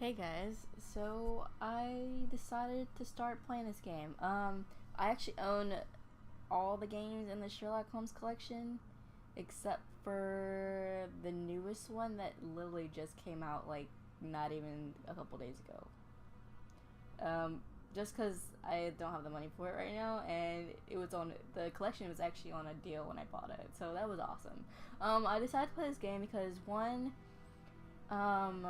Hey guys, so I decided to start playing this game. I actually own all the games in the Sherlock Holmes collection, except for the newest one that literally just came out like not even a couple days ago. Just because I don't have the money for it right now, and the collection was actually on a deal when I bought it, so that was awesome. I decided to play this game because one, um,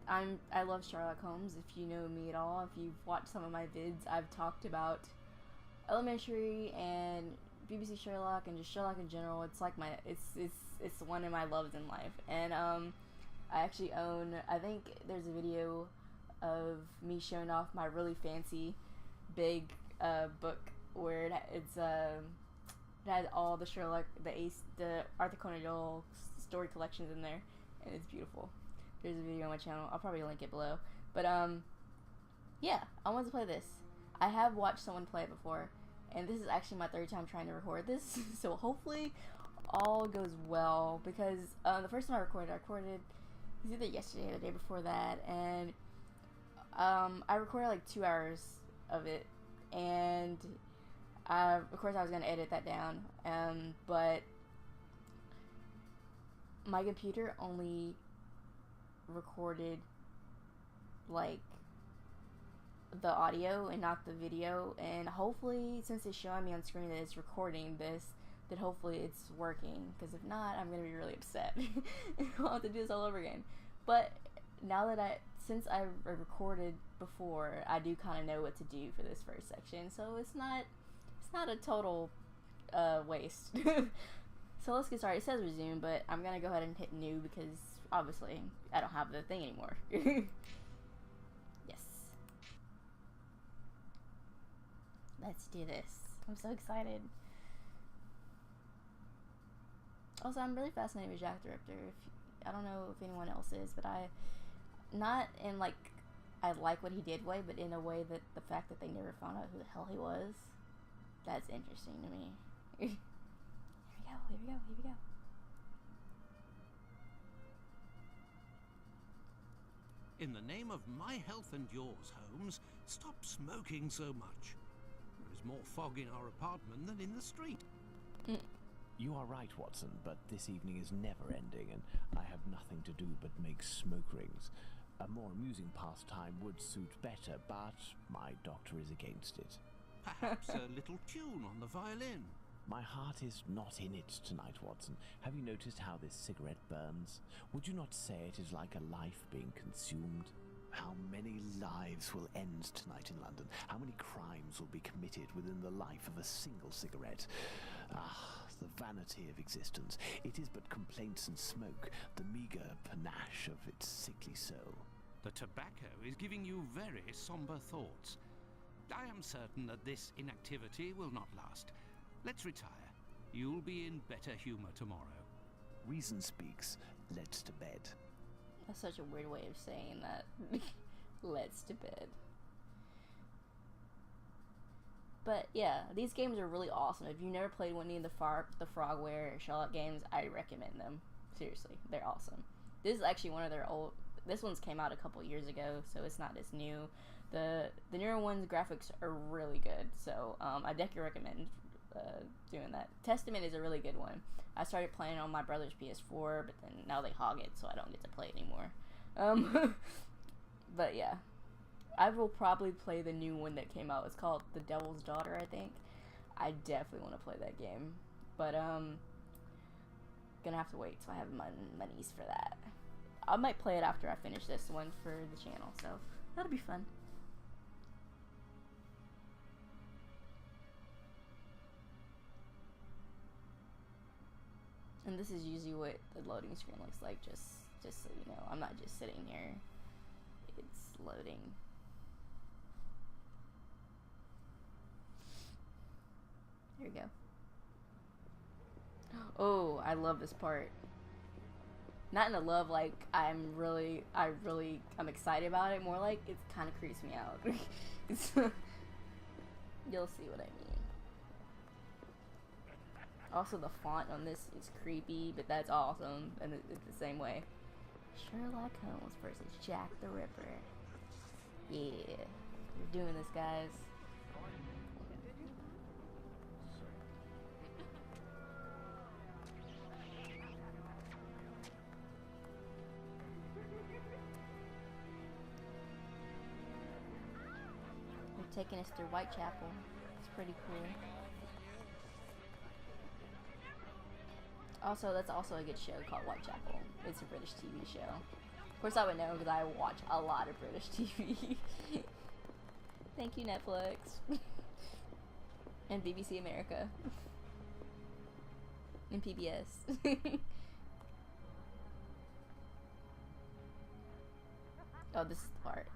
I love Sherlock Holmes. If you know me at all, if you've watched some of my vids, I've talked about Elementary and BBC Sherlock and just Sherlock in general. It's like it's one of my loves in life. And I actually own, I think there's a video of me showing off my really fancy big book where it has all the Sherlock, the Arthur Conan Doyle story collections in there, and it's beautiful. There's a video on my channel. I'll probably link it below. But yeah, I wanted to play this. I have watched someone play it before, and this is actually my third time trying to record this, so hopefully all goes well, because the first time I recorded it was either yesterday or the day before that, and I recorded like 2 hours of it, and of course I was going to edit that down, but my computer only recorded like the audio and not the video, and hopefully, since it's showing me on screen that it's recording this, that hopefully it's working, because if not, I'm gonna be really upset and I'll have to do this all over again. But now that since I recorded before, I do kind of know what to do for this first section, so it's not a total waste. So let's get started. It says resume, but I'm gonna go ahead and hit new because obviously I don't have the thing anymore. Yes. Let's do this. I'm so excited. Also, I'm really fascinated with Jack the Ripper. I don't know if anyone else is, but not in like I like what he did way, but in a way that the fact that they never found out who the hell he was, that's interesting to me. Here we go. In the name of my health and yours, Holmes, stop smoking so much. There is more fog in our apartment than in the street. You are right, Watson, but this evening is never ending, and I have nothing to do but make smoke rings. A more amusing pastime would suit better, but my doctor is against it. Perhaps a little tune on the violin. My heart is not in it tonight, Watson. Have you noticed how this cigarette burns? Would you not say it is like a life being consumed? How many lives will end tonight in London? How many crimes will be committed within the life of a single cigarette? Ah, the vanity of existence. It is but complaints and smoke, the meagre panache of its sickly soul. The tobacco is giving you very somber thoughts. I am certain that this inactivity will not last. Let's retire. You'll be in better humor tomorrow. Reason speaks. Let's to bed. That's such a weird way of saying that. Let's to bed. But yeah, these games are really awesome. If you've never played any of the Frogware or Sherlock games, I recommend them. Seriously, they're awesome. This is actually one of their old. This one's came out a couple years ago, so it's not as new. The newer ones' graphics are really good, so I definitely recommend doing that. Testament is a really good one. I started playing on my brother's PS4, but then now they hog it, so I don't get to play it anymore. But yeah, I will probably play the new one that came out. It's called The Devil's Daughter, I think. I definitely want to play that game, but gonna have to wait till I have my monies for that. I might play it after I finish this one for the channel, so that'll be fun. And this is usually what the loading screen looks like, just so you know. I'm not just sitting here. It's loading. Here we go. Oh, I love this part. Not in a love like I'm excited about it, more like it kind of creeps me out. You'll see what I mean. Also, the font on this is creepy, but that's awesome, and it's the same way. Sherlock Holmes versus Jack the Ripper. Yeah, we're doing this, guys. They're taking us through Whitechapel. It's pretty cool. Also, that's also a good show called Whitechapel. It's a British TV show. Of course, I would know because I watch a lot of British TV. Thank you, Netflix. And BBC America. And PBS. Oh, this is the part.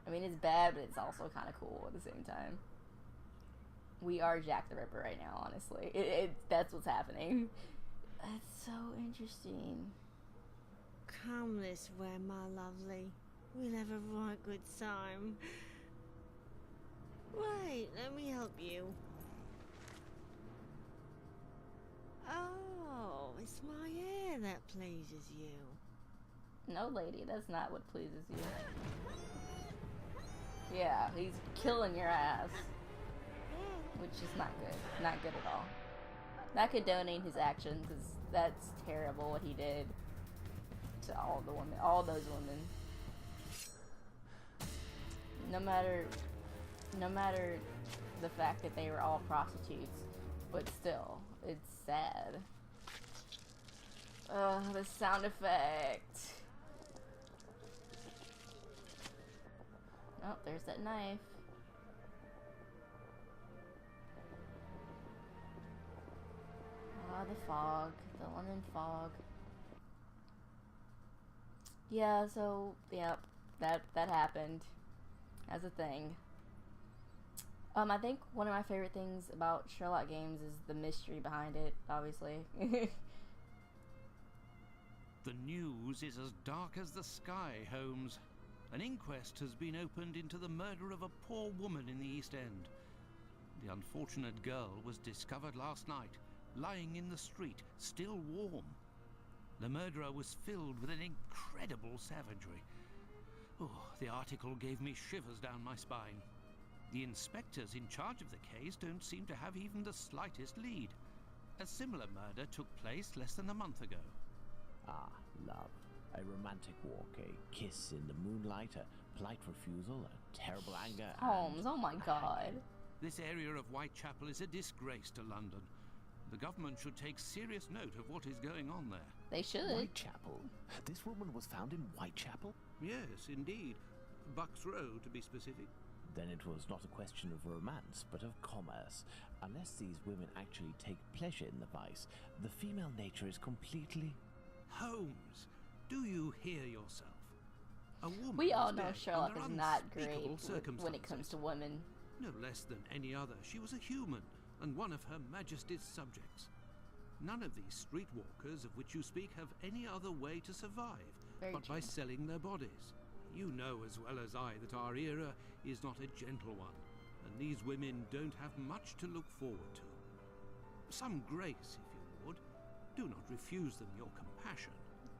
I mean, it's bad, but it's also kind of cool at the same time. We are Jack the Ripper right now, honestly. That's what's happening. That's so interesting. Come this way, my lovely. We'll have a right good time. Wait, let me help you. Oh, it's my hair that pleases you. No, lady, that's not what pleases you. Yeah, he's killing your ass. Which is not good. Not good at all. Not condoning his actions, because that's terrible what he did to all the women, all those women. No matter the fact that they were all prostitutes, but still, it's sad. Ugh, the sound effect. Oh, there's that knife. Ah, the fog. The London fog. Yeah, so, yep, that happened as a thing. I think one of my favorite things about Sherlock games is the mystery behind it, obviously. The news is as dark as the sky, Holmes. An inquest has been opened into the murder of a poor woman in the East End. The unfortunate girl was discovered last night, lying in the street, still warm. The murderer was filled with an incredible savagery. Oh, the article gave me shivers down my spine. The inspectors in charge of the case don't seem to have even the slightest lead. A similar murder took place less than a month ago. Ah, love. A romantic walk, a kiss in the moonlight, a polite refusal, a terrible anger. Holmes, oh my god. This area of Whitechapel is a disgrace to London. The government should take serious note of what is going on there. They should. Whitechapel? This woman was found in Whitechapel? Yes, indeed. Bucks Row, to be specific. Then it was not a question of romance, but of commerce. Unless these women actually take pleasure in the vice, the female nature is completely... Holmes, do you hear yourself? A woman We all is know dead Sherlock under is not unspeakable great when it comes circumstances. to women. No less than any other, she was a human, and one of Her Majesty's subjects. None of these streetwalkers of which you speak have any other way to survive Very but by true. selling their bodies. You know as well as I that our era is not a gentle one, and these women don't have much to look forward to. Some grace, if you would. Do not refuse them your compassion.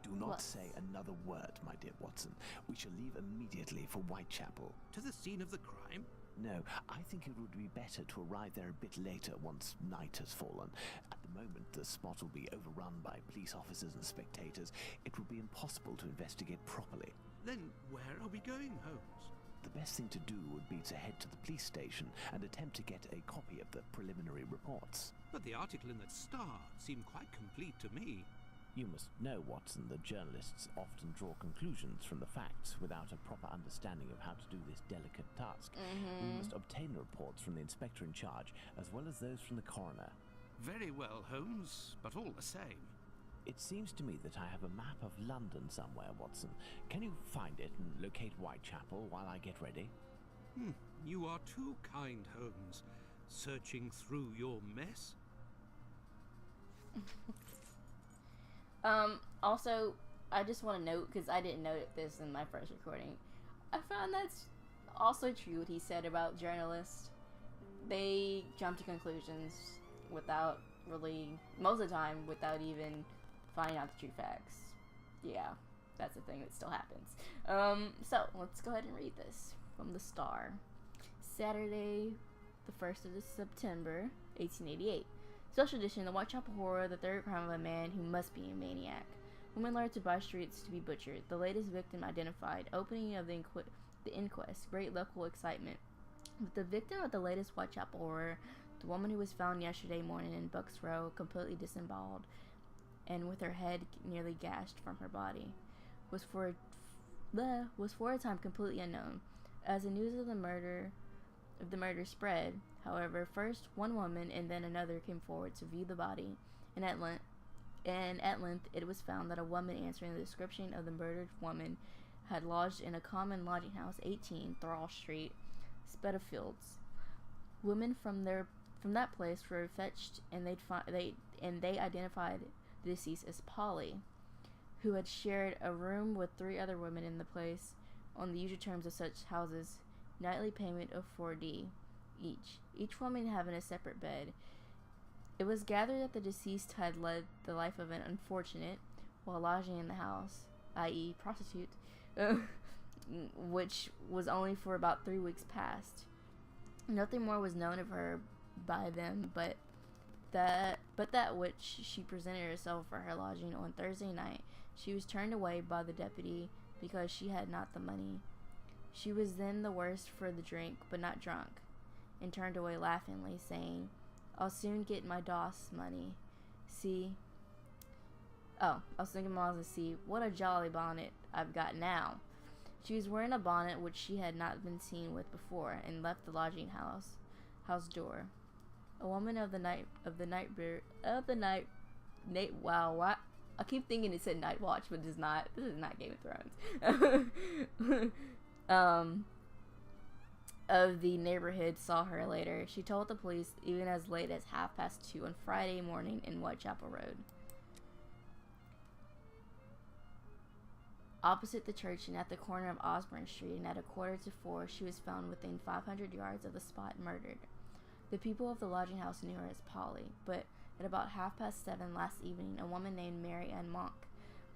Do not What? say another word, my dear Watson. We shall leave immediately for Whitechapel. To the scene of the crime? No, I think it would be better to arrive there a bit later once night has fallen. At the moment, the spot will be overrun by police officers and spectators. It will be impossible to investigate properly. Then where are we going, Holmes? The best thing to do would be to head to the police station and attempt to get a copy of the preliminary reports. But the article in that Star seemed quite complete to me. You must know, Watson, that journalists often draw conclusions from the facts without a proper understanding of how to do this delicate task. We must obtain the reports from the inspector in charge, as well as those from the coroner. Very well, Holmes, but all the same. It seems to me that I have a map of London somewhere, Watson. Can you find it and locate Whitechapel while I get ready? You are too kind, Holmes. Searching through your mess? Also, I just want to note, because I didn't note this in my first recording, I found that's also true what he said about journalists. They jump to conclusions without really, most of the time, without even finding out the true facts. Yeah. that's a thing that still happens. So let's go ahead and read this from the Star. Saturday, the 1st of September, 1888. Social edition, the Whitechapel horror, the third crime of a man who must be a maniac. Women lured to by streets to be butchered. The latest victim identified. Opening of the inquest. Great local excitement. With the victim of the latest Whitechapel horror, the woman who was found yesterday morning in Bucks Row, completely disemboweled and with her head nearly gashed from her body, was for a time completely unknown. As the news of the murder spread, however, first one woman and then another came forward to view the body, and at length it was found that a woman answering the description of the murdered woman had lodged in a common lodging house, 18 Thrall Street, Spitalfields. Women from that place were fetched, and they identified the deceased as Polly, who had shared a room with 3 other women in the place on the usual terms of such houses, nightly payment of 4d each woman having a separate bed. It was gathered that the deceased had led the life of an unfortunate while lodging in the house, i.e. prostitute, which was only for about 3 weeks past. Nothing more was known of her by them but that which she presented herself for her lodging on Thursday night. She was turned away by the deputy because she had not the money. She was then the worse for the drink, but not drunk, and turned away laughingly, saying, "I'll soon get my DOS money. See." Oh, I was thinking I was to see what a jolly bonnet I've got now. She was wearing a bonnet which she had not been seen with before, and left the lodging house door. A woman wow, what? I keep thinking it said Night Watch, but it's not. This is not Game of Thrones. Of the neighborhood saw her later. She told the police even as late as 2:30 on Friday morning in Whitechapel Road. Opposite the church and at the corner of Osborne Street, and at 3:45 she was found within 500 yards of the spot, murdered. The people of the lodging house knew her as Polly, but at about 7:30 last evening, a woman named Mary Ann Monk,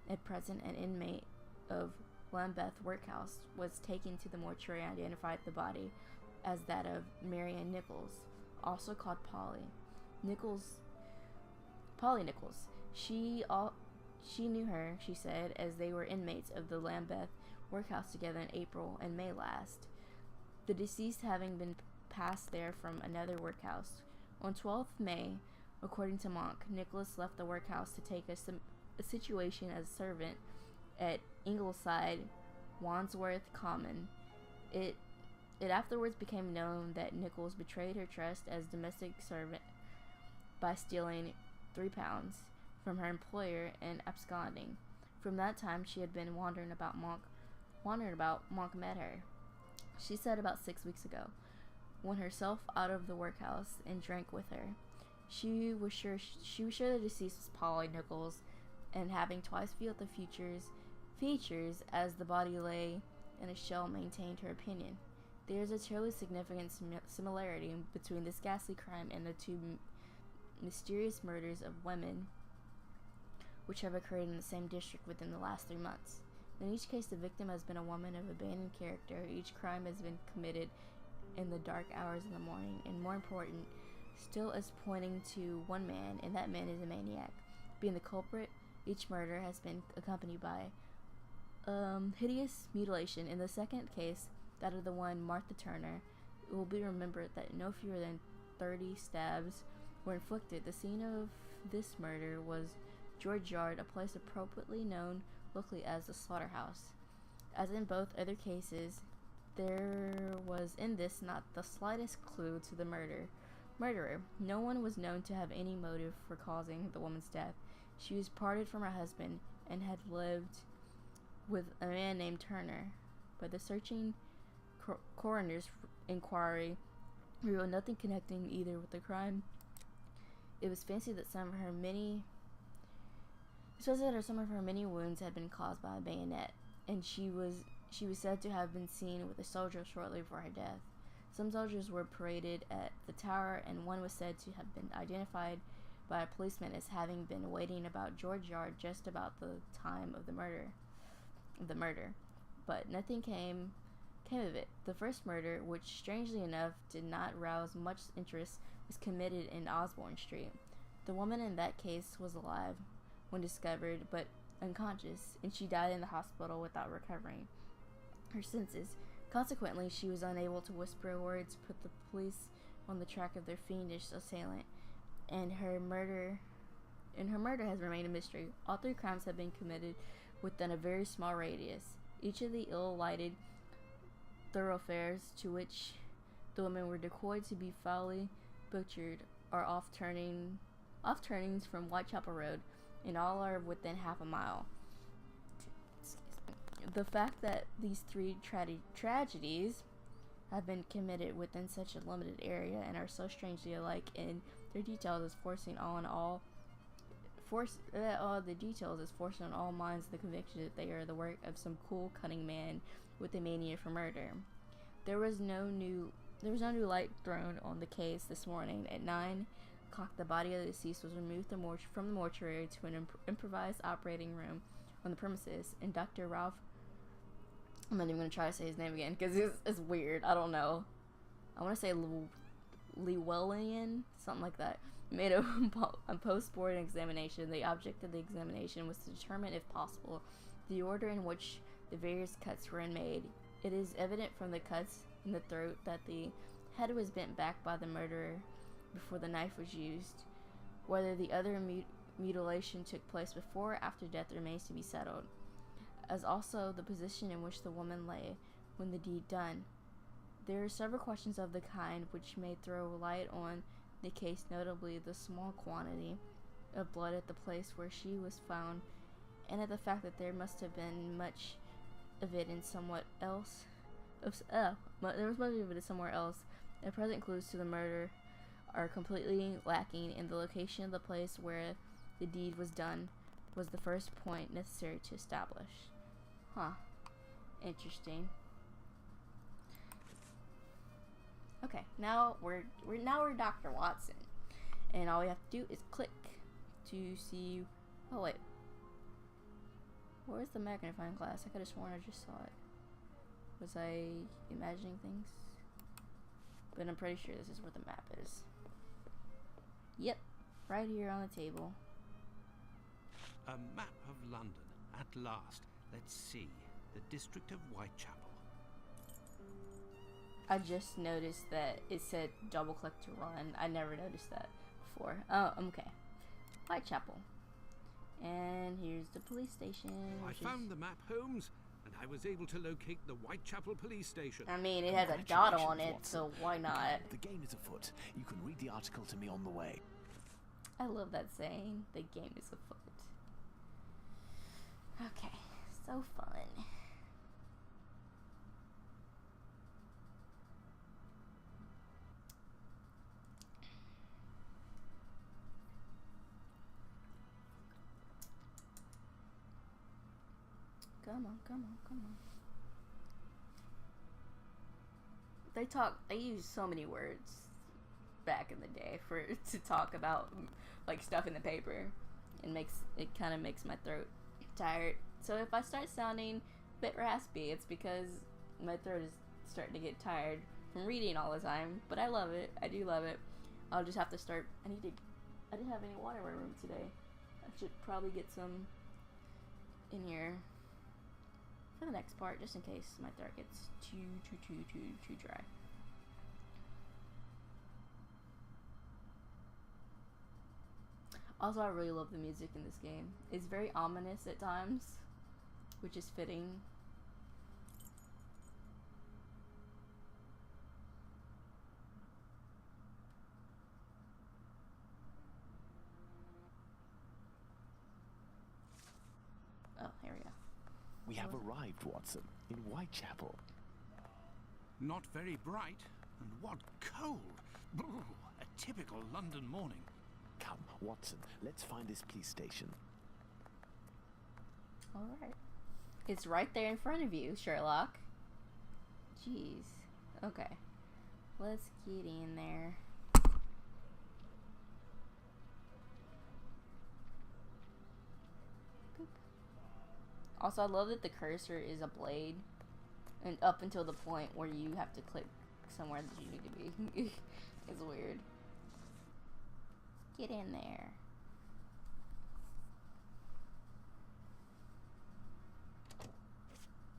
at present an inmate of Lambeth Workhouse, was taken to the mortuary and identified the body as that of Mary Ann Nichols, also called Polly Nichols. She knew her, she said, as they were inmates of the Lambeth Workhouse together in April and May last, the deceased having been passed there from another workhouse. On 12th May, according to Monk, Nicholas left the workhouse to take a situation as a servant at Ingleside, Wandsworth Common. It afterwards became known that Nichols betrayed her trust as domestic servant by stealing £3 from her employer and absconding. From that time she had been wondering about Monk met her, she said, about 6 weeks ago, went herself out of the workhouse and drank with her. She was sure the deceased was Polly Nichols, and having twice viewed the features as the body lay in a shell, maintained her opinion. There is a truly significant similarity between this ghastly crime and the 2 mysterious murders of women which have occurred in the same district within the last 3 months. In each case, the victim has been a woman of abandoned character. Each crime has been committed in the dark hours of the morning, and more important still is pointing to one man, and that man is a maniac, being the culprit. Each murder has been accompanied by hideous mutilation. In the second case, that of the one Martha Turner, it will be remembered that no fewer than 30 stabs were inflicted. The scene of this murder was George Yard, a place appropriately known locally as the slaughterhouse. As in both other cases, there was in this not the slightest clue to the murderer. No one was known to have any motive for causing the woman's death. She was parted from her husband and had lived with a man named Turner, but the searching coroner's inquiry revealed nothing connecting either with the crime. It was fancied that some of her many wounds had been caused by a bayonet, and she was said to have been seen with a soldier shortly before her death. Some soldiers were paraded at the tower, and one was said to have been identified by a policeman as having been waiting about George Yard just about the time of the murder. of the murder, but nothing came of it. The first murder, which strangely enough did not rouse much interest, was committed in Osborne Street. The woman in that case was alive when discovered, but unconscious, and she died in the hospital without recovering her senses. Consequently, she was unable to whisper a word to put the police on the track of their fiendish assailant, and her murder has remained a mystery. All 3 crimes have been committed within a very small radius. Each of the ill-lighted thoroughfares to which the women were decoyed to be foully butchered are off turnings from Whitechapel Road, and all are within half a mile. The fact that these 3 tragedies have been committed within such a limited area and are so strangely alike in their details is forcing on all minds the conviction that they are the work of some cool, cunning man with a mania for murder. There was no new light thrown on the case this morning. At 9 o'clock, the body of the deceased was removed from the mortuary to an improvised operating room on the premises, and Dr. Ralph, I'm not even going to try to say his name again because it's weird. I don't know. I want to say Llewellyn, something like that, made a post-mortem examination. The object of the examination was to determine, if possible, the order in which the various cuts were made. It is evident from the cuts in the throat that the head was bent back by the murderer before the knife was used. Whether the other mutilation took place before or after death remains to be settled, as also the position in which the woman lay when the deed done. There are several questions of the kind which may throw light on the case, notably the small quantity of blood at the place where she was found, and at the fact that there must have been much of it in somewhere else. The present clues to the murder are completely lacking, and the location of the place where the deed was done was the first point necessary to establish. Interesting. Okay, now we're Dr. Watson, and all we have to do is click to see. Oh wait, where's the magnifying glass? I could have sworn I just saw it. Was I imagining things? But I'm pretty sure this is where the map is. Yep, right here on the table. A map of London, at last. Let's see. The district of Whitechapel. I just noticed that it said double click to run. I never noticed that before. Oh, okay. Whitechapel. And here's the police station. I found the map, Holmes, and I was able to locate the Whitechapel police station. I mean, it has a dot on it, so why not? The game is afoot. You can read the article to me on the way. I love that saying. The game is afoot. Okay, so fun. Come on. They use so many words back in the day to talk about like stuff in the paper, and it kind of makes my throat tired. So if I start sounding a bit raspy, it's because my throat is starting to get tired from reading all the time. But I love it. I do love it. I'll just have to start. I didn't have any water in my room today. I should probably get some in here for the next part, just in case my throat gets too dry. Also, I really love the music in this game. It's very ominous at times, which is fitting. Oh, here we go. We have arrived, Watson, in Whitechapel. Not very bright, and what cold! Brr, a typical London morning. Come, Watson, let's find this police station. Alright. It's right there in front of you, Sherlock. Jeez. Okay. Let's get in there. Boop. Also, I love that the cursor is a blade, and up until the point where you have to click somewhere that you need to be. It's weird. Get in there.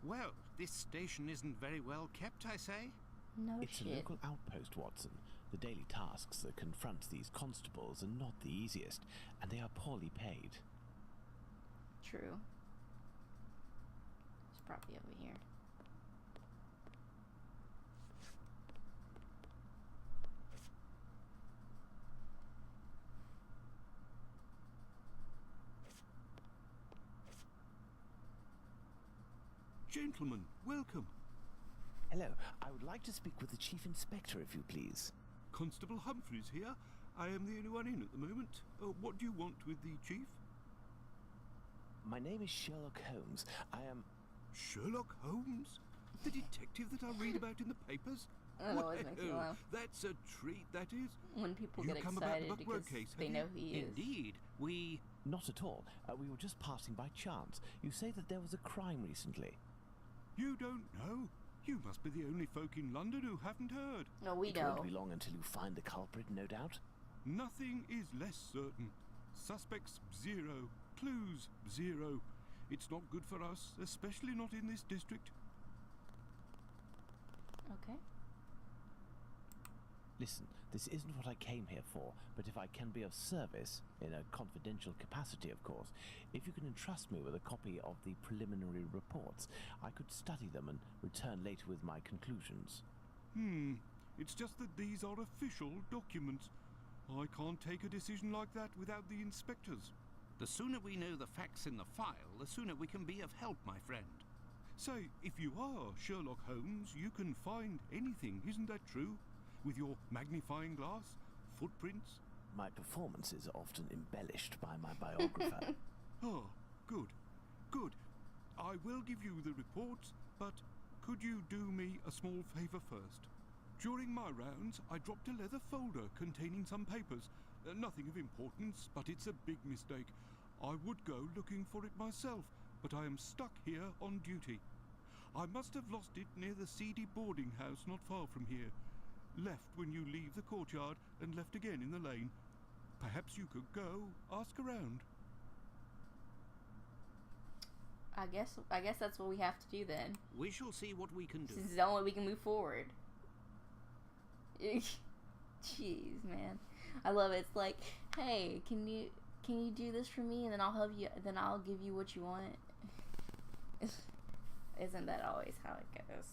Well, this station isn't very well kept, I say. No It's shit. a local outpost, Watson. The daily tasks that confront these constables are not the easiest, and they are poorly paid. True. It's probably over here. Gentlemen, welcome. Hello, I would like to speak with the Chief Inspector, if you please. Constable Humphreys here. I am the only one in at the moment. What do you want with the chief? My name is Sherlock Holmes. I am... Sherlock Holmes? The detective that I read about in the papers? That always makes me laugh. That's a treat, that is. When people You get come about the excited Buckrow because case, they have know you? who he is. Indeed. We... Not at all. We were just passing by chance. You say that there was a crime recently. You don't know? You must be the only folk in London who haven't heard. No, we It know. won't be long until you find the culprit, no doubt. Nothing is less certain. Suspects, 0. Clues, 0. It's not good for us, especially not in this district. Okay. Listen, this isn't what I came here for, but if I can be of service, in a confidential capacity of course, if you can entrust me with a copy of the preliminary reports, I could study them and return later with my conclusions. It's just that these are official documents. I can't take a decision like that without the inspectors. The sooner we know the facts in the file, the sooner we can be of help, my friend. Say, if you are Sherlock Holmes, you can find anything, isn't that true? With your magnifying glass, footprints. My performances are often embellished by my biographer. Oh, good, good. I will give you the reports, but could you do me a small favour first? During my rounds, I dropped a leather folder containing some papers. Nothing of importance, but it's a big mistake. I would go looking for it myself, but I am stuck here on duty. I must have lost it near the seedy boarding house not far from here. Left when you leave the courtyard and left again in the lane. Perhaps you could go, ask around. I guess that's what we have to do then. We shall see what we can do. This is the only way we can move forward. Jeez, man. I love it. It's like, hey, can you do this for me, and then I'll help you, then I'll give you what you want. Isn't that always how it goes?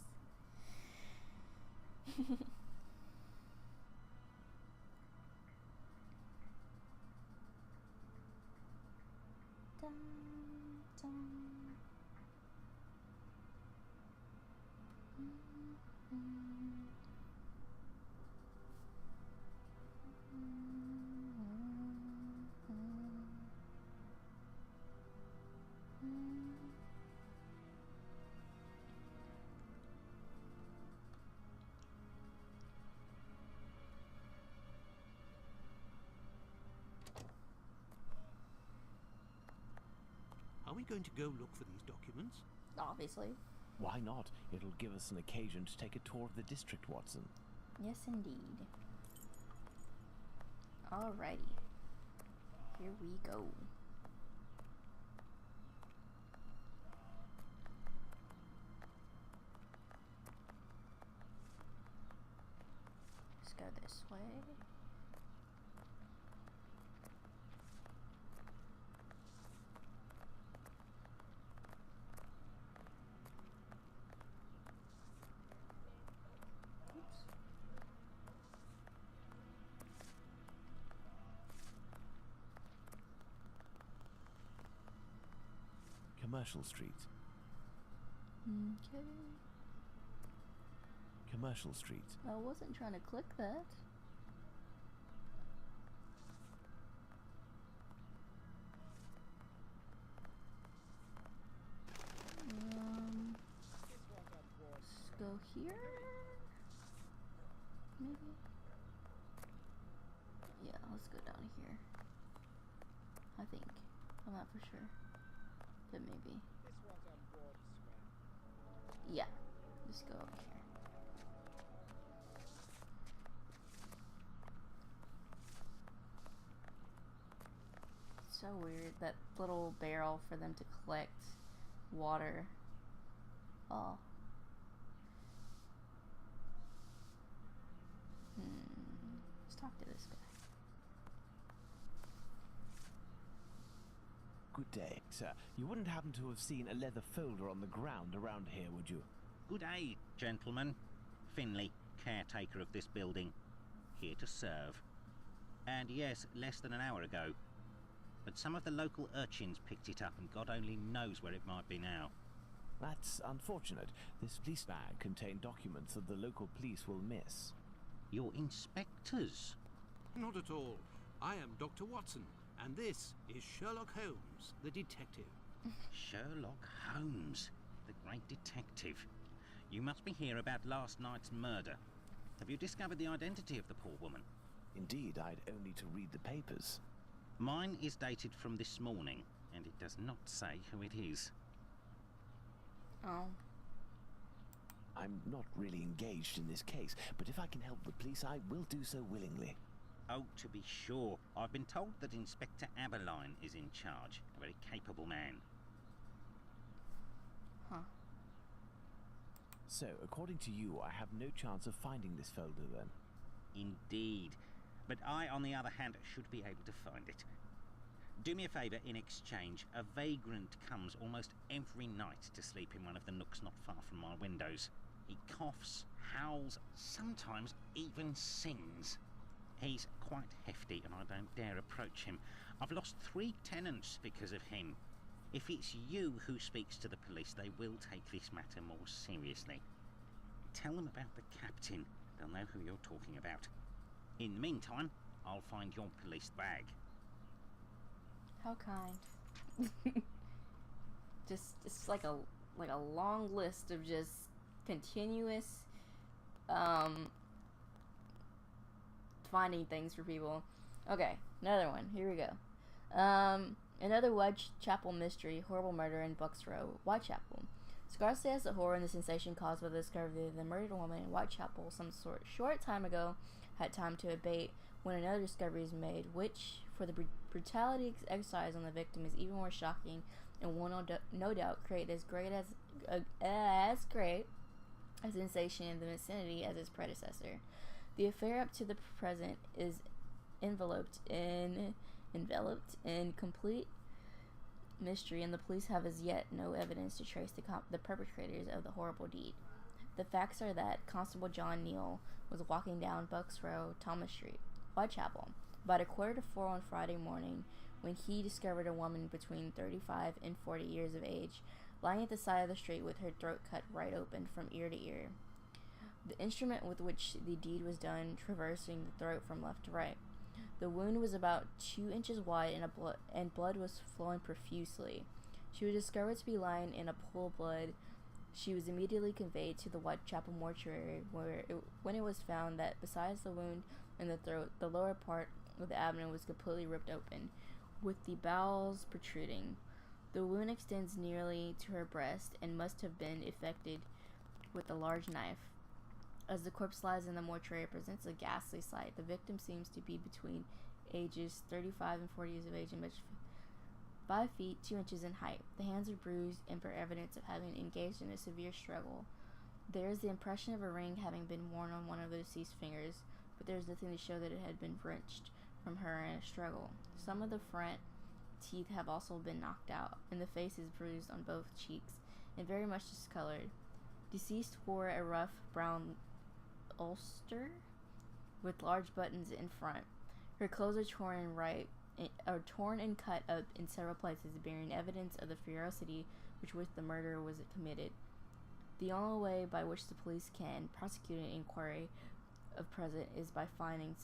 Dun, dun. Are we going to go look for these documents? Obviously. Why not? It'll give us an occasion to take a tour of the district, Watson. Yes, indeed. Alrighty. Here we go. Let's go this way. Commercial Street. Okay. Commercial Street. I wasn't trying to click that. Let's go here. Maybe. Yeah, let's go down here. I think. I'm not for sure. But maybe. Yeah, just go over here. So weird, that little barrel for them to collect water. Oh. Let's talk to this guy. Good day, sir. You wouldn't happen to have seen a leather folder on the ground around here, would you? Good day, gentlemen. Finley, caretaker of this building. Here to serve. And yes, less than an hour ago. But some of the local urchins picked it up and God only knows where it might be now. That's unfortunate. This police bag contained documents that the local police will miss. You're inspectors? Not at all. I am Dr. Watson, and this is Sherlock Holmes, the detective. Sherlock Holmes, the great detective. You must be here about last night's murder. Have you discovered the identity of the poor woman? Indeed, I'd only to read the papers. Mine is dated from this morning, and it does not say who it is. Oh. I'm not really engaged in this case, but if I can help the police, I will do so willingly. Oh, to be sure. I've been told that Inspector Aberline is in charge. A very capable man. Huh. So, according to you, I have no chance of finding this folder then? Indeed. But I, on the other hand, should be able to find it. Do me a favour in exchange. A vagrant comes almost every night to sleep in one of the nooks not far from my windows. He coughs, howls, sometimes even sings. He's quite hefty and I don't dare approach him. I've lost 3 tenants because of him. If it's you who speaks to the police, they will take this matter more seriously. Tell them about the captain. They'll know who you're talking about. In the meantime, I'll find your police bag. How kind. It's like a long list of just continuous finding things for people. Okay, another one. Here we go. Another Whitechapel mystery, horrible murder in Bucks Row, Whitechapel. Scarcely has the horror and the sensation caused by the discovery of the murdered woman in Whitechapel some short time ago had time to abate when another discovery is made, which, for the brutality exercised on the victim, is even more shocking and will no doubt create as great a sensation in the vicinity as its predecessor. The affair up to the present is enveloped in complete mystery, and the police have as yet no evidence to trace the perpetrators of the horrible deed. The facts are that Constable John Neal was walking down Bucks Row, Thomas Street, Whitechapel, about 3:45 on Friday morning, when he discovered a woman between 35 and 40 years of age, lying at the side of the street with her throat cut right open from ear to ear. The instrument with which the deed was done traversing the throat from left to right. The wound was about 2 inches wide and blood was flowing profusely. She was discovered to be lying in a pool of blood. She was immediately conveyed to the Whitechapel mortuary, when it was found that besides the wound in the throat, the lower part of the abdomen was completely ripped open, with the bowels protruding. The wound extends nearly to her breast and must have been effected with a large knife. As the corpse lies in the mortuary, it presents a ghastly sight. The victim seems to be between ages 35 and 40 years of age and measures 5 feet 2 inches in height. The hands are bruised and bear evidence of having engaged in a severe struggle. There is the impression of a ring having been worn on one of the deceased's fingers, but there is nothing to show that it had been wrenched from her in a struggle. Some of the front teeth have also been knocked out, and the face is bruised on both cheeks and very much discolored. Deceased wore a rough brown ulster with large buttons in front. Her clothes are torn and cut up in several places, bearing evidence of the ferocity with the murder was committed. The only way by which the police can prosecute an inquiry of present is by finding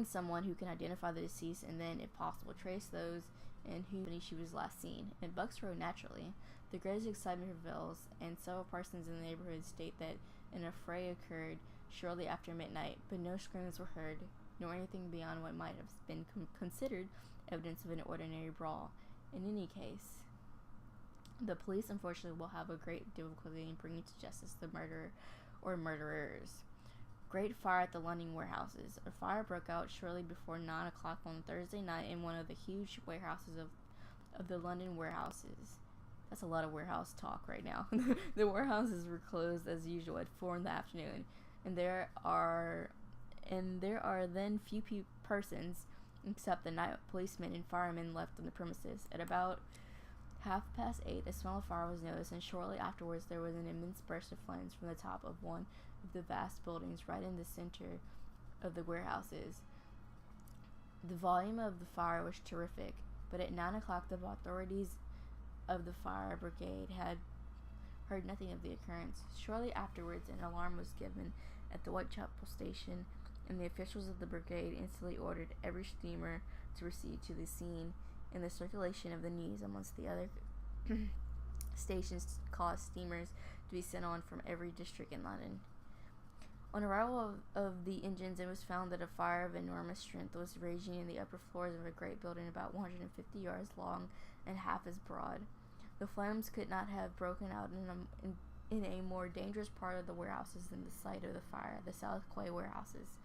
someone who can identify the deceased and then, if possible, trace those in whose company she was last seen. In Bucks Row, naturally, the greatest excitement prevails, and several persons in the neighborhood state that an affray occurred shortly after midnight, but no screams were heard, nor anything beyond what might have been considered evidence of an ordinary brawl. In any case, The police, unfortunately, will have a great difficulty in bringing to justice the murderer or murderers. Great fire at the London warehouses. A fire broke out shortly before 9 o'clock on Thursday night in one of the huge warehouses of the London warehouses. That's a lot of warehouse talk right now. The warehouses were closed as usual at 4 in the afternoon, and there are then few persons, except the night policemen and firemen, left on the premises. At about 8:30, a smell of fire was noticed, and shortly afterwards there was an immense burst of flames from the top of one of the vast buildings right in the center of the warehouses. The volume of the fire was terrific, but at 9 o'clock the authorities of the fire brigade had heard nothing of the occurrence. Shortly afterwards an alarm was given at the Whitechapel station, and the officials of the brigade instantly ordered every steamer to proceed to the scene, and the circulation of the news amongst the other stations caused steamers to be sent on from every district in London. On arrival of the engines, it was found that a fire of enormous strength was raging in the upper floors of a great building about 150 yards long and half as broad. The flames could not have broken out in a more dangerous part of the warehouses than the site of the fire, the South Quay warehouses.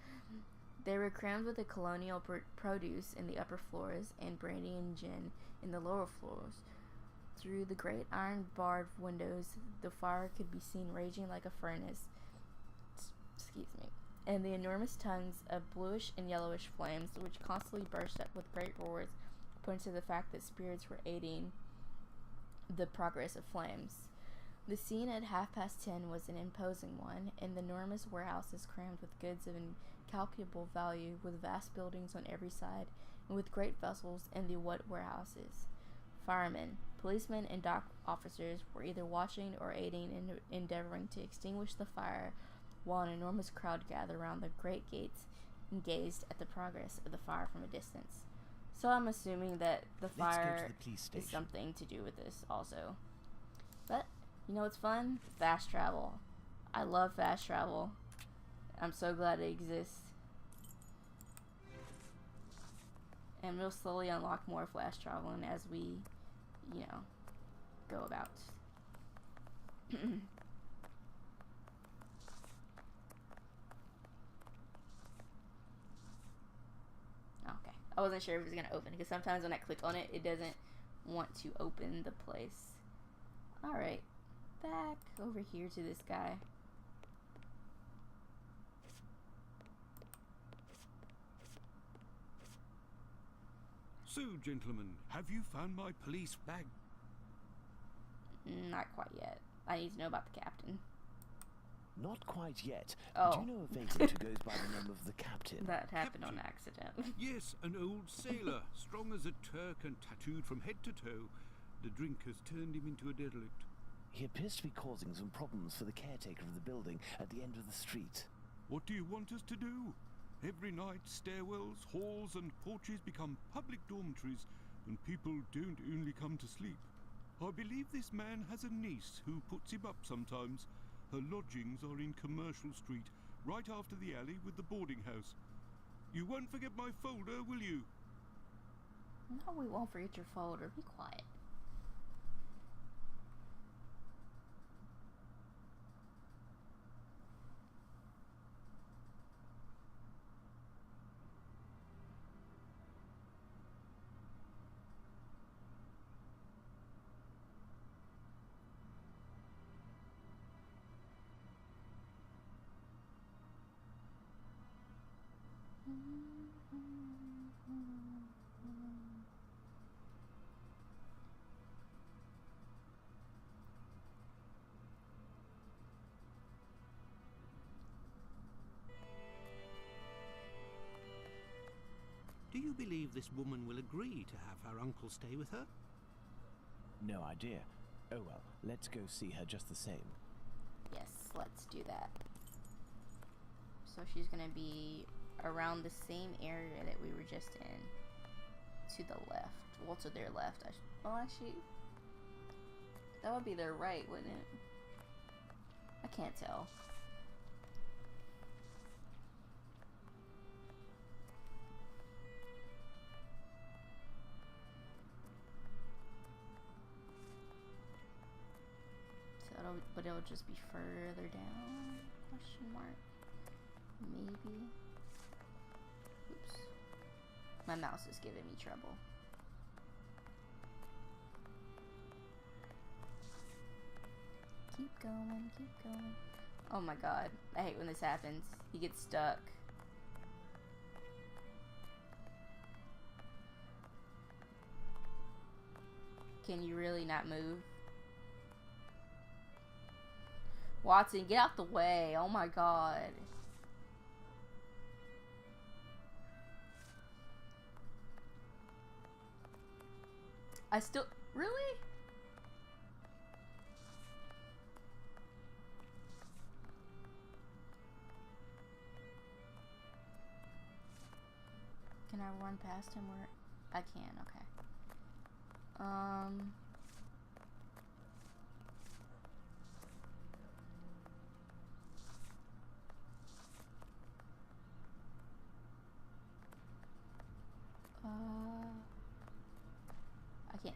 They were crammed with the colonial produce in the upper floors and brandy and gin in the lower floors. Through the great iron-barred windows, the fire could be seen raging like a furnace. And the enormous tongues of bluish and yellowish flames, which constantly burst up with great roars, pointed to the fact that spirits were aiding the progress of flames. The scene at 10:30 was an imposing one, and the enormous warehouses crammed with goods of incalculable value, with vast buildings on every side, and with great vessels in the wet warehouses. Firemen, policemen, and dock officers were either watching or aiding in endeavoring to extinguish the fire, while an enormous crowd gathered around the great gates and gazed at the progress of the fire from a distance. So I'm assuming that the fire is something to do with this also. But, you know what's fun? Fast travel. I love fast travel. I'm so glad it exists. And we'll slowly unlock more fast traveling as we, go about. Okay. I wasn't sure if it was going to open, because sometimes when I click on it, it doesn't want to open the place. Alright. Back over here to this guy. So, gentlemen, have you found my police bag? Not quite yet. I need to know about the captain. Not quite yet. Oh. Do you know a vagrant who goes by the name of the captain? That happened on accident. Yes, an old sailor, strong as a Turk and tattooed from head to toe. The drink has turned him into a derelict. He appears to be causing some problems for the caretaker of the building at the end of the street. What do you want us to do? Every night, stairwells, halls and porches become public dormitories, and people don't only come to sleep. I believe this man has a niece who puts him up sometimes. Her lodgings are in Commercial Street, right after the alley with the boarding house. You won't forget my folder, will you? No, we won't forget your folder. Be quiet. Do you believe this woman will agree to have her uncle stay with her? No idea. Oh well, let's go see her just the same. Yes, let's do that. So she's gonna be around the same area that we were just in. To the left. Well, to their left. Well, actually, that would be their right, wouldn't it? I can't tell. but it'll just be further down? Question mark. Maybe. Oops. My mouse is giving me trouble. Keep going, keep going. Oh my god. I hate when this happens. He gets stuck. Can you really not move? Watson, get out the way. Oh my god. I still... Really? Can I run past him where... I can, okay.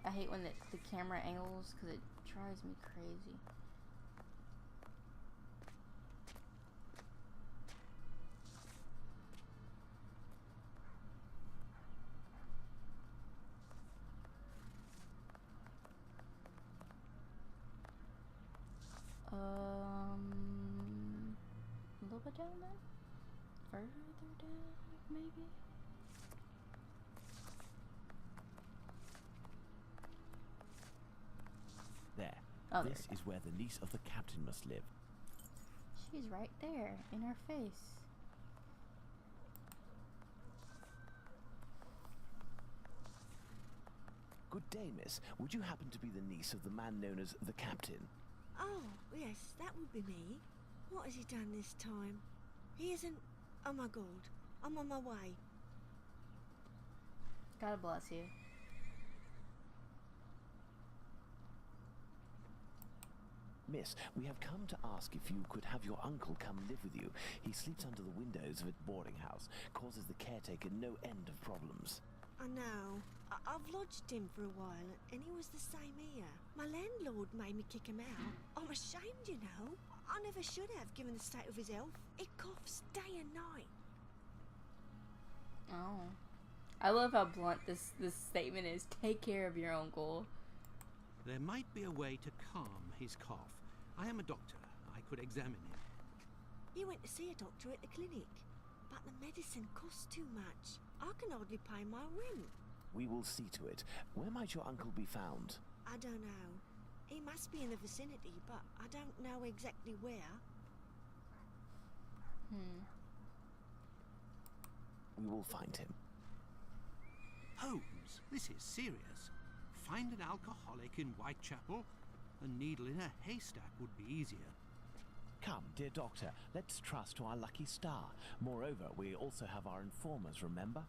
I hate when the camera angles because it drives me crazy. A little bit down there? Further down, maybe? There. Oh, this is where the niece of the captain must live. She's right there, in our face. Good day, miss. Would you happen to be the niece of the man known as the captain? Oh, yes, that would be me. What has he done this time? He isn't... Oh my god, I'm on my way. God bless you. Miss, we have come to ask if you could have your uncle come live with you. He sleeps under the windows of a boarding house, causes the caretaker no end of problems. I know. I've lodged him for a while, and he was the same here. My landlord made me kick him out. I'm ashamed, you know. I never should have, given the state of his health. He coughs day and night. Oh. I love how blunt this statement is. Take care of your uncle. There might be a way to calm his cough. I am a doctor. I could examine him. You went to see a doctor at the clinic, but the medicine costs too much. I can hardly pay my rent. We will see to it. Where might your uncle be found? I don't know. He must be in the vicinity, but I don't know exactly where. We will find him. Holmes, this is serious. Find an alcoholic in Whitechapel? A needle in a haystack would be easier. Come, dear doctor, let's trust to our lucky star. Moreover, we also have our informers, remember?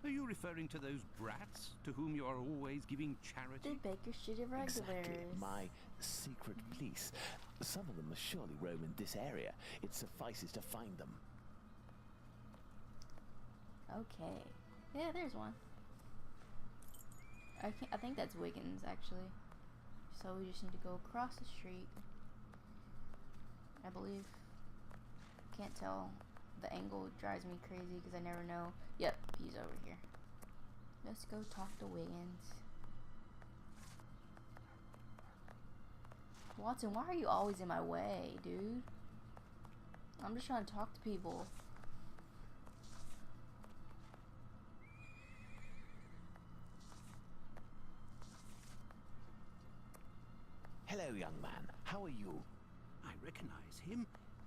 Are you referring to those brats to whom you are always giving charity? The Baker Street of regulars. Exactly, my secret police. Some of them must surely roam in this area. It suffices to find them. Okay. Yeah, there's one. I think that's Wiggins, actually. So we just need to go across the street. I believe. Can't tell. The angle drives me crazy because I never know. Yep, he's over here. Let's go talk to Wiggins. Watson, why are you always in my way, dude? I'm just trying to talk to people. Hello, young man. How are you? I recognize him.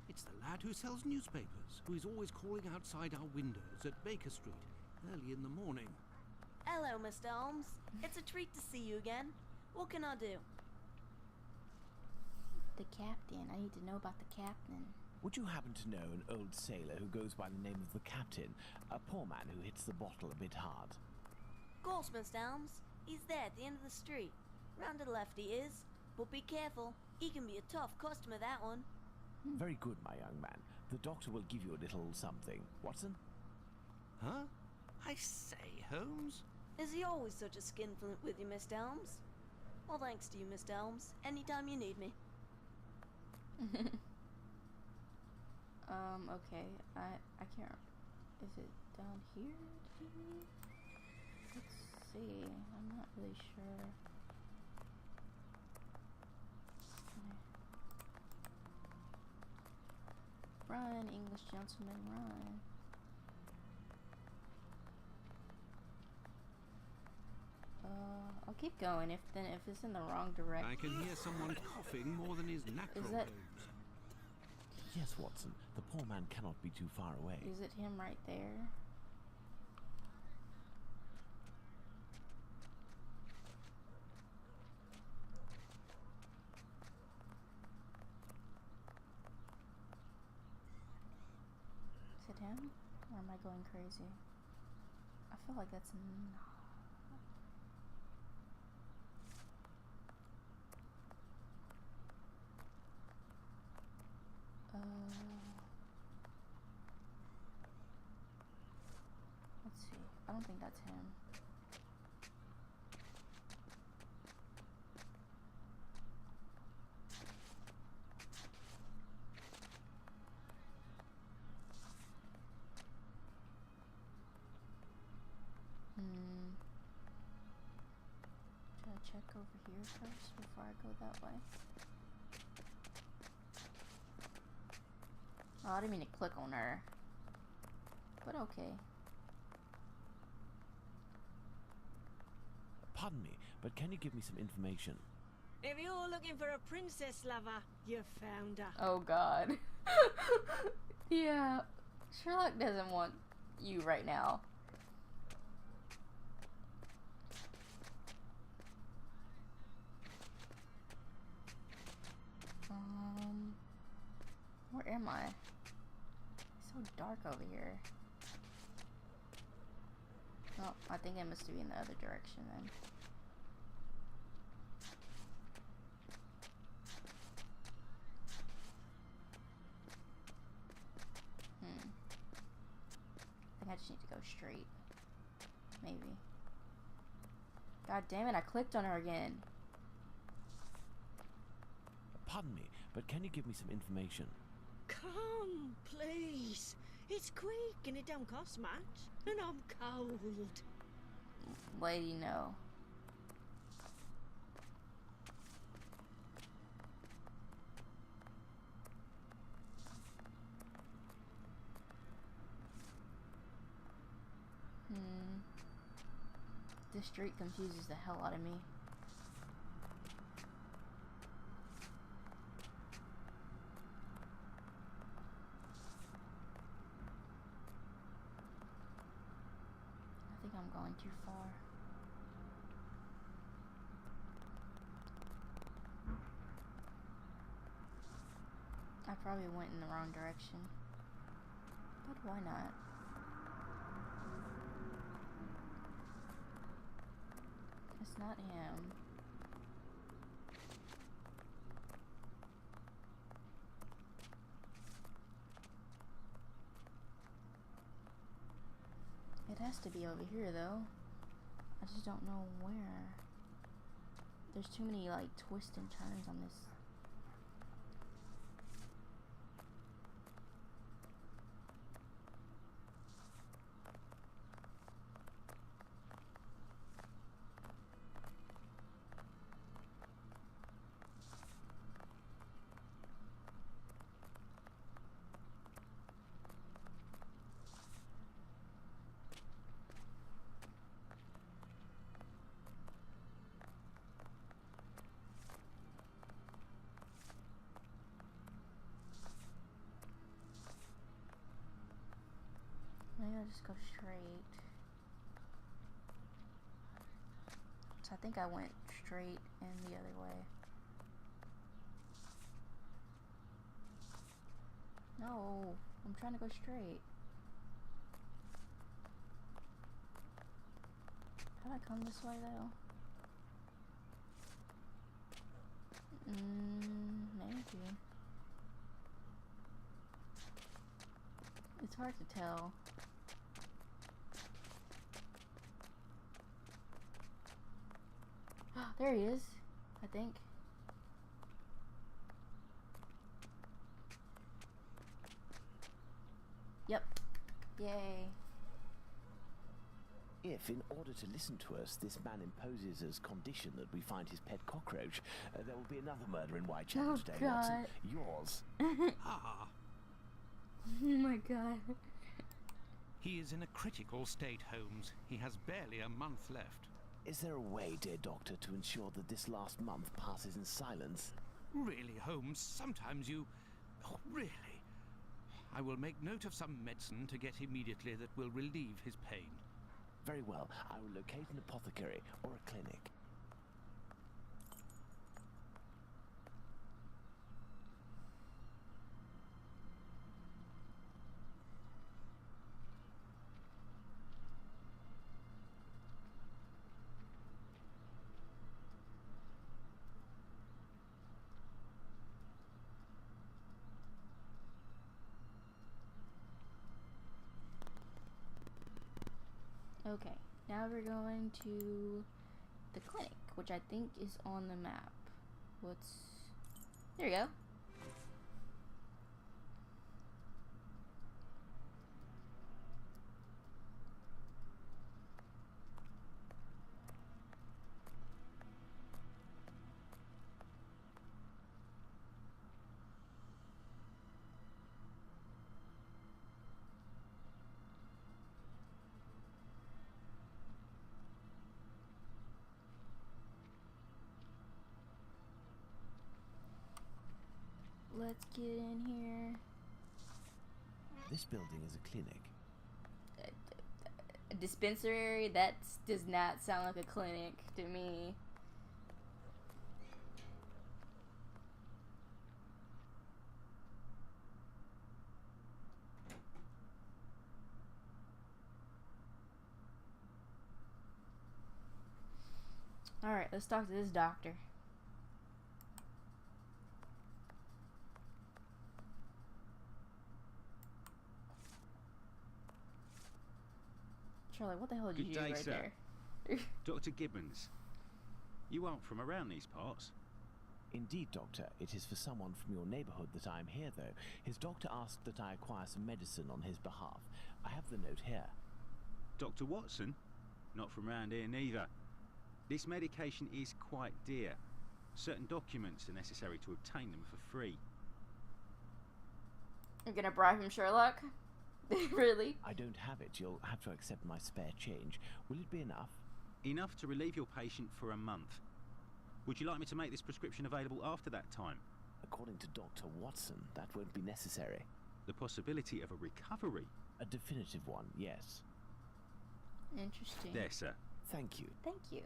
It's the lad who sells newspapers, who is always calling outside our windows at Baker Street early in the morning. Hello, Mr. Holmes. It's a treat to see you again. What can I do? The captain. I need to know about the captain. Would you happen to know an old sailor who goes by the name of the captain? A poor man who hits the bottle a bit hard. Of course, Mr. Holmes. He's there at the end of the street. Round to the left he is. But be careful. He can be a tough customer, that one. Very good, my young man. The doctor will give you a little something. Watson? Huh? I say, Holmes? Is he always such a skinflint with you, Mr. Holmes? Well, thanks to you, Mr. Holmes. Anytime you need me. Okay. I can't. Is it down here? Let's see. I'm not really sure. Run, English gentleman, run. I'll keep going if it's in the wrong direction. I can hear someone coughing more than is natural, Is that- Holmes. Yes, Watson. The poor man cannot be too far away. Is it him right there? Is it him? Or am I going crazy? I feel like that's not. Let's see. I don't think that's him. Should I check over here first before I go that way? Oh, I didn't mean to click on her. But okay. Pardon me, but can you give me some information? If you're looking for a princess lover, you found her. Oh god. Yeah. Sherlock doesn't want you right now. Where am I? It's so dark over here. Oh, I think I must be in the other direction then. I think I just need to go straight. Maybe. God damn it, I clicked on her again. Pardon me, but can you give me some information? Come, please. It's quick and it don't cost much. And I'm cold. Lady, no. This street confuses the hell out of me. I think I'm going too far. I probably went in the wrong direction. But why not? It's not him. It has to be over here though. I just don't know where. There's too many like twists and turns on this. Maybe I'll just go straight. So I think I went straight and the other way. No, I'm trying to go straight. How do I come this way though? Maybe. It's hard to tell. There he is, I think. Yay. If, in order to listen to us, this man imposes as condition that we find his pet cockroach, there will be another murder in Whitechapel today, Watson. Yours. Ah, Oh my god. he is in a critical state, Holmes. He has barely a month left. Is there a way, dear Doctor, to ensure that this last month passes in silence? Really, Holmes, sometimes you... Oh, really? I will make note of some medicine to get immediately that will relieve his pain. Very well. I will locate an apothecary or a clinic. Okay, now we're going to the clinic, which I think is on the map. There we go. Let's get in here. This building is a clinic. A dispensary? That does not sound like a clinic to me. Alright, let's talk to this doctor. Charlie, what the hell did you do right there? Dr. Gibbons. You aren't from around these parts. Indeed, Doctor. It is for someone from your neighborhood that I am here, though. His doctor asked that I acquire some medicine on his behalf. I have the note here. Dr. Watson? Not from round here neither. This medication is quite dear. Certain documents are necessary to obtain them for free. You're gonna bribe him, Sherlock? Really? I don't have it. You'll have to accept my spare change. Will it be enough? Enough to relieve your patient for a month. Would you like me to make this prescription available after that time? According to Dr. Watson, that won't be necessary. The possibility of a recovery? A definitive one, yes. Interesting. There, sir. Thank you. Thank you.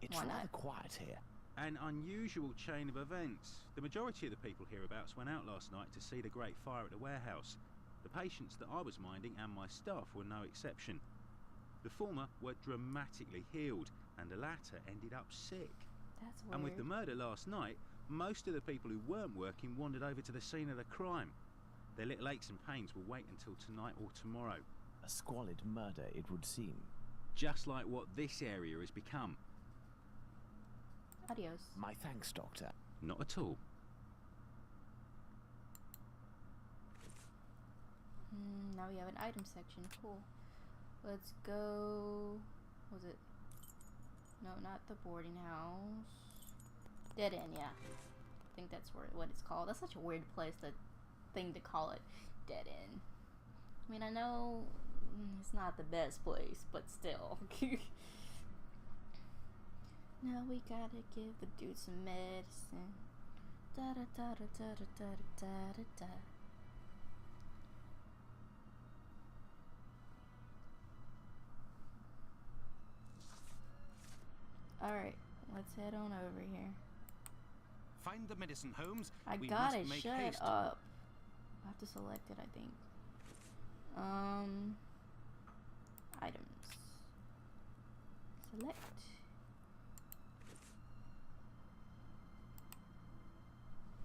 It's why rather not? quiet here. An unusual chain of events. The majority of the people hereabouts went out last night to see the great fire at the warehouse. The patients that I was minding and my staff were no exception. The former were dramatically healed, and the latter ended up sick. That's weird. And with the murder last night, most of the people who weren't working wandered over to the scene of the crime. Their little aches and pains will wait until tonight or tomorrow. A squalid murder, it would seem. Just like what this area has become. Adios. My thanks, Doctor. Not at all. Now we have an item section. Cool. Let's go. Was it? No, not the boarding house. Dead end, yeah. I think that's what it's called. That's such a weird thing to call it. Dead end. I mean, I know it's not the best place, but still. Now we gotta give the dude some medicine. Da da da da da da da da da. Alright, let's head on over here. Find the medicine, Holmes. I We got must it, make shut haste. up. I have to select it, I think. Items. Select.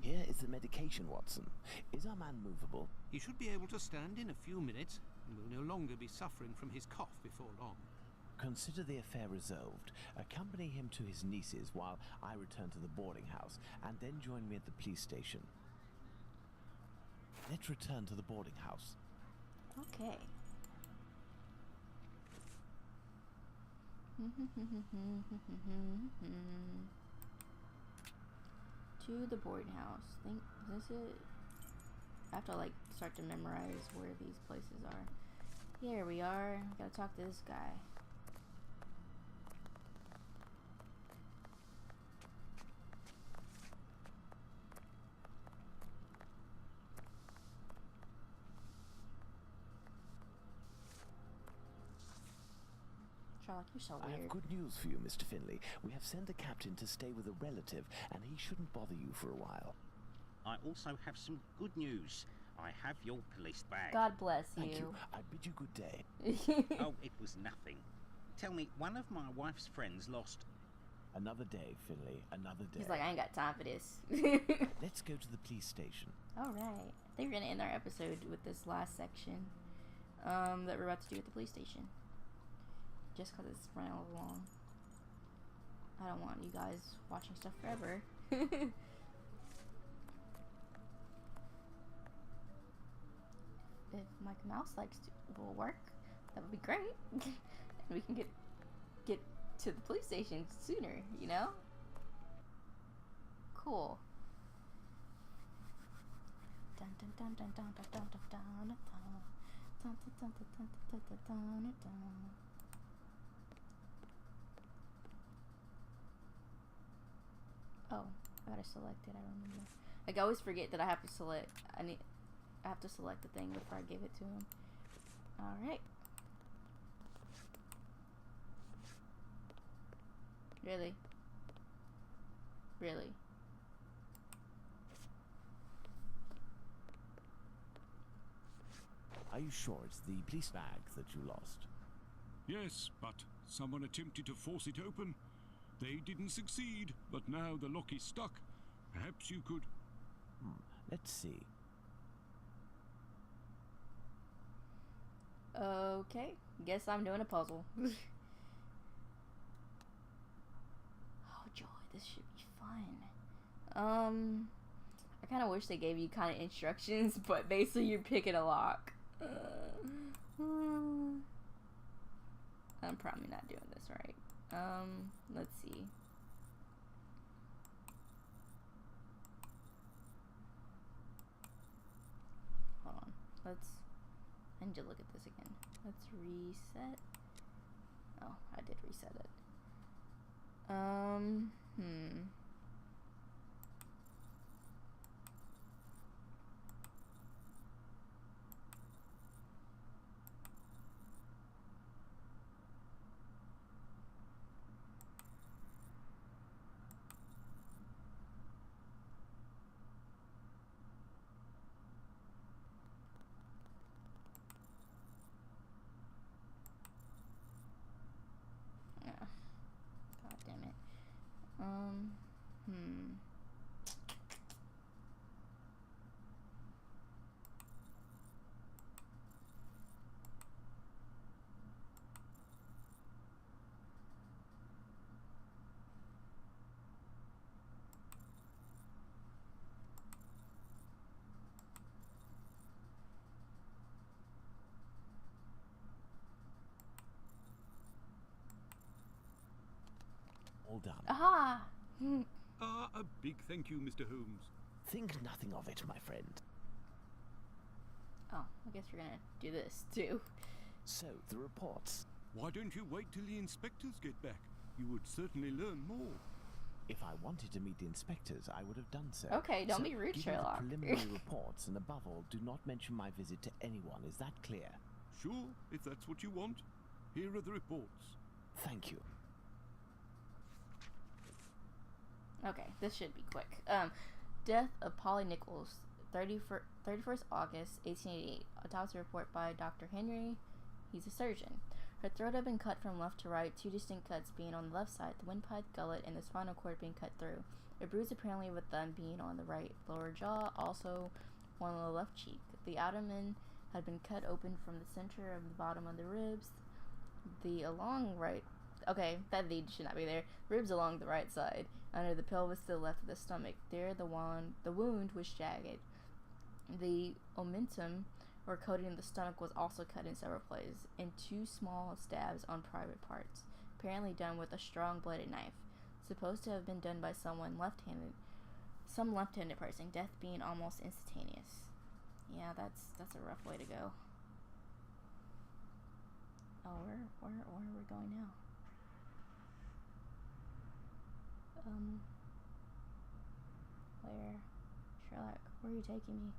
Here is the medication, Watson. Is our man movable? He should be able to stand in a few minutes and will no longer be suffering from his cough before long. Consider the affair resolved. Accompany him to his niece's while I return to the boarding house, and then join me at the police station. Let's return to the boarding house. Okay. To the boarding house. Think, is this it? I have to like start to memorize where these places are. Here we are. Gotta talk to this guy. Sherlock, you're so I weird. have good news for you, Mr. Finley. We have sent the captain to stay with a relative, and he shouldn't bother you for a while. I also have some good news. I have your police bag. God bless you. Thank you. I bid you good day. Oh, it was nothing. Tell me, one of my wife's friends lost... Another day, Finley. Another day. He's like, I ain't got time for this. Let's go to the police station. Alright. I think we're gonna end our episode with this last section that we're about to do at the police station. Just because it's running a little long. I don't want you guys watching stuff forever. If my mouse will work, that would be great. And we can get to the police station sooner, you know? Cool. Dun dun dun dun dun dun dun dun dun dun dun dun dun dun. Oh, I gotta select it. I remember. Like I always forget that I have to select. I have to select the thing before I give it to him. All right. Really? Really? Are you sure it's the police bag that you lost? Yes, but someone attempted to force it open. They didn't succeed, but now the lock is stuck. Perhaps you could... Let's see. Okay. Guess I'm doing a puzzle. Oh joy, this should be fun. I kind of wish they gave you kind of instructions, but basically you're picking a lock. I'm probably not doing this right. Let's see. Hold on. I need to look at this again. Let's reset. Oh, I did reset it. God damn it. All done. Aha! A big thank you, Mr. Holmes. Think nothing of it, my friend. Oh, I guess we're gonna do this too. So, the reports. Why don't you wait till the inspectors get back? You would certainly learn more. If I wanted to meet the inspectors, I would have done so. Okay, don't So, be rude, give me Sherlock. the preliminary reports, and above all, do not mention my visit to anyone. Is that clear? Sure, if that's what you want. Here are the reports. Thank you. Okay, this should be quick. Death of Polly Nichols, 31st August, 1888. Autopsy report by Dr. Henry. He's a surgeon. Her throat had been cut from left to right, two distinct cuts being on the left side, the windpipe, gullet, and the spinal cord being cut through. A bruise apparently with them being on the right lower jaw, also one on the left cheek. The abdomen had been cut open from the center of the bottom of the ribs. The along right... Okay, that lead should not be there. Ribs along the right side, under the pelvis to the left of the stomach. There, the wound was jagged. The omentum where coating in the stomach was also cut in several places, and 2 small stabs on private parts, apparently done with a strong bladed knife, supposed to have been done by some left-handed person, death being almost instantaneous. Yeah, that's a rough way to go. Oh, where are we going now? Where? Sherlock, where are you taking me?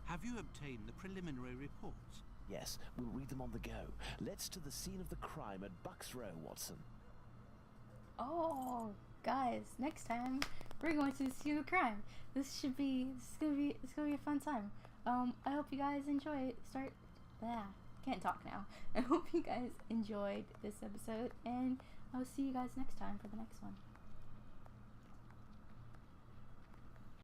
Have you obtained the preliminary reports? Yes, we'll read them on the go. Let's to the scene of the crime at Bucks Row, Watson. Oh, guys, next time we're going to see the crime. It's gonna be a fun time. I hope you guys enjoy. Can't talk now. I hope you guys enjoyed this episode, and I'll see you guys next time for the next one.